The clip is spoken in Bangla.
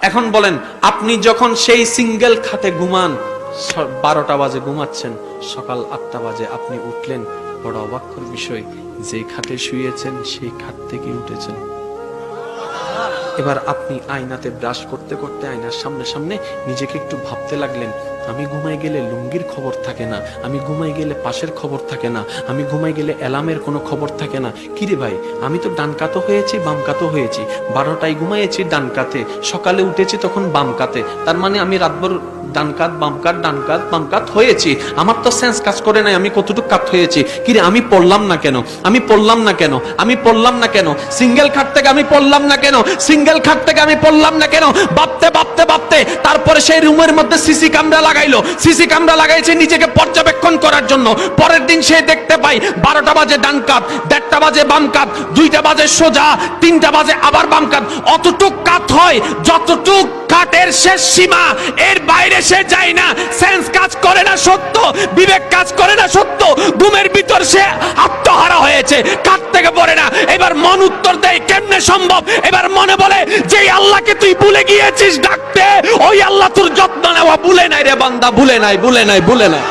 এখন বলেন, আপনি যখন সেই সিঙ্গেল খাটে ঘুমান, 12টা বাজে ঘুমাচ্ছেন, সকাল 8টা বাজে আপনি উঠলেন, বড় অবাকর বিষয়, যে খাটে শুয়েছেন সেই খাট থেকে উঠেছেন। এবার আপনি আয়নাতে ব্রাশ করতে করতে আয়নার সামনে সামনে নিজেকে একটু ভাবতে লাগলেন, আমি ঘুমাই গেলে লুঙ্গির খবর থাকে না, আমি ঘুমাই গেলে পাশের খবর থাকে না, আমি ঘুমাই গেলে অ্যালার্মের কোনো খবর থাকে না। কিরে ভাই, আমি তো ডান কাতও হয়েছি বাম কাতও হয়েছি, 12টায় ঘুমাইছি ডান কাতে, সকালে উঠেছি তখন বাম কাতে, তার মানে আমি রাতভর ডান কাত বাম কাত ডান কাত বাম কাত হয়েছি। আমার তো সেন্স কাজ করে নাই আমি কতটুকু কাত হয়েছি। কিরে, আমি পড়লাম না কেন, আমি পড়লাম না কেন, আমি পড়লাম না কেন, সিঙ্গেল খাট থেকে আমি পড়লাম না কেন, সিঙ্গেল খাট থেকে আমি পড়লাম না কেন, ভাবতে ভাবতে ভাবতে তারপরে সেই রুমের মধ্যে সিসি ক্যামেরা লাগাইলো, সিসি ক্যামেরা লাগাইছে নিজেকে পর্যবেক্ষণ করার জন্য। পরের দিন সে দেখতে পাই 12টা বাজে ডান কাত, 1:30 বাজে বাম কাত, 2টা বাজে সোজা, 3টা বাজে আবার বাম কাত। অতটুক কাত হয় যতটুক কাটের শেষ সীমা, এর বাইরে সে যায় না। সেন্স কাজ করে না সত্য, বিবেক কাজ করে না সত্য, ঘুমের ভিতর সে আত্মহারা হয়েছে, কাট থেকে পড়ে না। এবার মন উত্তর দেয়, কেমনে সম্ভব? এবার মনে বলে, যেই আল্লাহকে তুই ভুলে গিয়েছিস ডাকতে, ওই আল্লাহ তোর যত্ন নেওয়া ভুলে নাই রে বান্দা, ভুলে নাই, ভুলে নাই, ভুলে নাই।